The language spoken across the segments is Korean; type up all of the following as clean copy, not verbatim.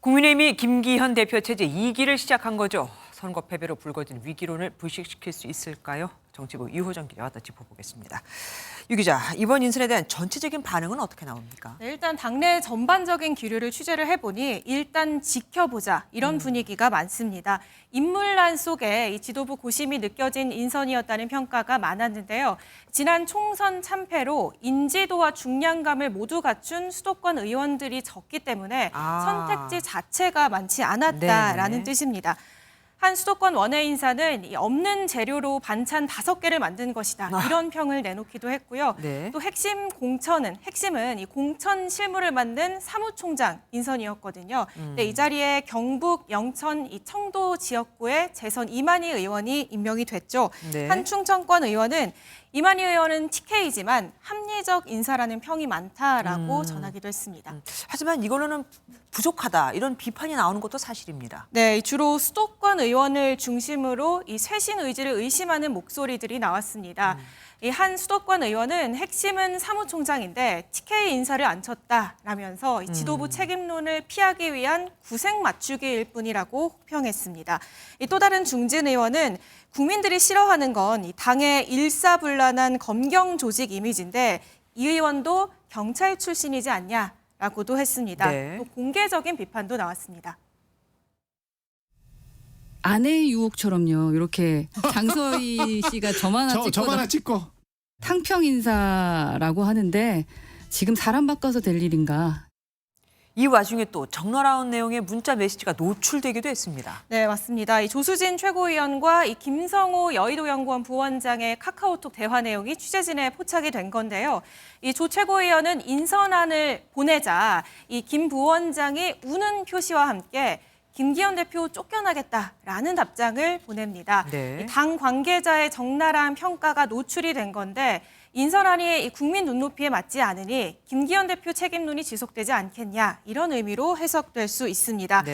국민의힘이 김기현 대표 체제 2기를 시작한 거죠. 선거 패배로 불거진 위기론을 불식시킬 수 있을까요? 정치부 유호정 기자와 더 짚어보겠습니다. 유 기자, 이번 인선에 대한 전체적인 반응은 어떻게 나옵니까? 네, 일단 당내 전반적인 기류를 취재를 해보니 일단 지켜보자 이런 분위기가 많습니다. 인물란 속에 이 지도부 고심이 느껴진 인선이었다는 평가가 많았는데요. 지난 총선 참패로 인지도와 중량감을 모두 갖춘 수도권 의원들이 적기 때문에 선택지 자체가 많지 않았다라는 뜻입니다. 한 수도권 원외 인사는 없는 재료로 반찬 5개를 만든 것이다. 이런 평을 내놓기도 했고요. 또 핵심은 이 공천 실무를 만든 사무총장 인선이었거든요. 근데 이 자리에 경북, 영천, 이 청도 지역구의 재선 이만희 의원이 임명이 됐죠. 한 충청권 의원은 이만희 의원은 TK지만 합리적 인사라는 평이 많다라고 전하기도 했습니다. 하지만 이걸로는 부족하다 이런 비판이 나오는 것도 사실입니다. 네, 주로 수도권 의원을 중심으로 이 쇄신 의지를 의심하는 목소리들이 나왔습니다. 이 한 수도권 의원은 핵심은 사무총장인데 TK 인사를 안 쳤다라면서 이 지도부 책임론을 피하기 위한 구색 맞추기일 뿐이라고 혹평했습니다. 또 다른 중진 의원은 국민들이 싫어하는 건 이 당의 일사불란한 검경 조직 이미지인데 이 의원도 경찰 출신이지 않냐라고도 했습니다. 또 공개적인 비판도 나왔습니다. 아내의 유혹처럼요. 이렇게 장서희 씨가 저만 하나 찍고 탕평 인사라고 하는데 지금 사람 바꿔서 될 일인가? 이 와중에 또 적나라한 내용의 문자 메시지가 노출되기도 했습니다. 네, 맞습니다. 이 조수진 최고위원과 이 김성호 여의도연구원 부원장의 카카오톡 대화 내용이 취재진에 포착이 된 건데요. 이 조 최고위원은 인선안을 보내자 이 김 부원장이 우는 표시와 함께 김기현 대표 쫓겨나겠다라는 답장을 보냅니다. 당 관계자의 적나라한 평가가 노출이 된 건데 인선안이 국민 눈높이에 맞지 않으니 김기현 대표 책임론이 지속되지 않겠냐 이런 의미로 해석될 수 있습니다.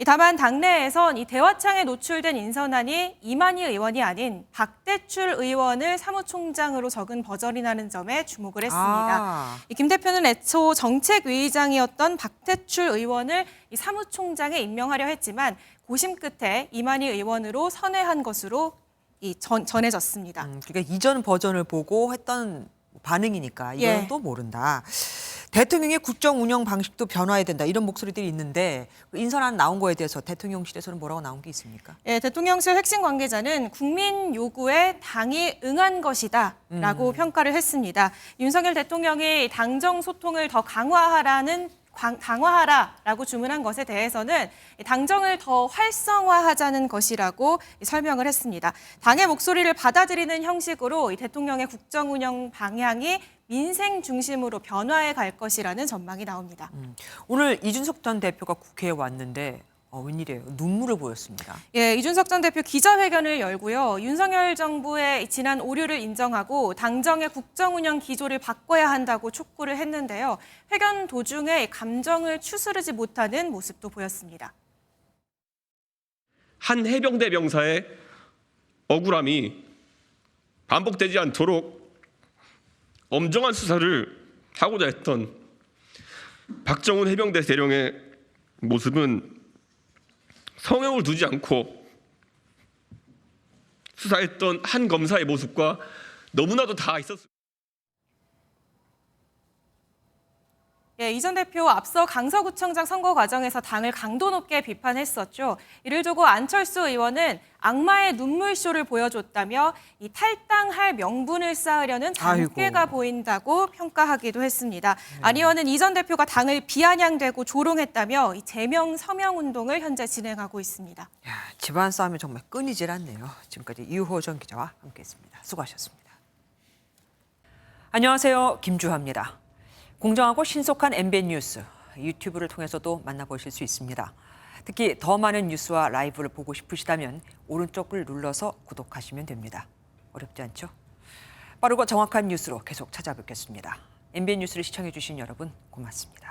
다만 당내에선 이 대화창에 노출된 인선안이 이만희 의원이 아닌 박대출 의원을 사무총장으로 적은 버전이라는 점에 주목을 했습니다. 김 대표는 애초 정책위의장이었던 박대출 의원을 이 사무총장에 임명하려 했지만 고심 끝에 이만희 의원으로 선회한 것으로 전해졌습니다. 그러니까 이전 버전을 보고 했던 반응이니까 이건 또 모른다. 대통령의 국정 운영 방식도 변화해야 된다 이런 목소리들이 있는데 인선안 나온 거에 대해서 대통령실에서는 뭐라고 나온 게 있습니까? 대통령실 핵심 관계자는 국민 요구에 당이 응한 것이다라고 평가를 했습니다. 윤석열 대통령이 당정 소통을 더 강화하라라고 주문한 것에 대해서는 당정을 더 활성화하자는 것이라고 설명을 했습니다. 당의 목소리를 받아들이는 형식으로 대통령의 국정 운영 방향이 민생 중심으로 변화해 갈 것이라는 전망이 나옵니다. 오늘 이준석 전 대표가 국회에 왔는데 웬일이에요? 눈물을 보였습니다. 이준석 전 대표 기자회견을 열고요. 윤석열 정부의 지난 오류를 인정하고 당정의 국정 운영 기조를 바꿔야 한다고 촉구를 했는데요. 회견 도중에 감정을 추스르지 못하는 모습도 보였습니다. 한 해병대 병사의 억울함이 반복되지 않도록 엄정한 수사를 하고자 했던 박정훈 해병대 대령의 모습은 성형을 두지 않고 수사했던 한 검사의 모습과 너무나도 다 있었습니다. 이 전 대표 앞서 강서구청장 선거 과정에서 당을 강도 높게 비판했었죠. 이를 두고 안철수 의원은 악마의 눈물쇼를 보여줬다며 이 탈당할 명분을 쌓으려는 장깨가 보인다고 평가하기도 했습니다. 안 의원은 이 전 대표가 당을 비아냥대고 조롱했다며 이 제명 서명 운동을 현재 진행하고 있습니다. 집안 싸움이 정말 끊이질 않네요. 지금까지 유호정 기자와 함께했습니다. 수고하셨습니다. 안녕하세요. 김주하입니다. 공정하고 신속한 MBN 뉴스, 유튜브를 통해서도 만나보실 수 있습니다. 특히 더 많은 뉴스와 라이브를 보고 싶으시다면 오른쪽을 눌러서 구독하시면 됩니다. 어렵지 않죠? 빠르고 정확한 뉴스로 계속 찾아뵙겠습니다. MBN 뉴스를 시청해 주신 여러분 고맙습니다.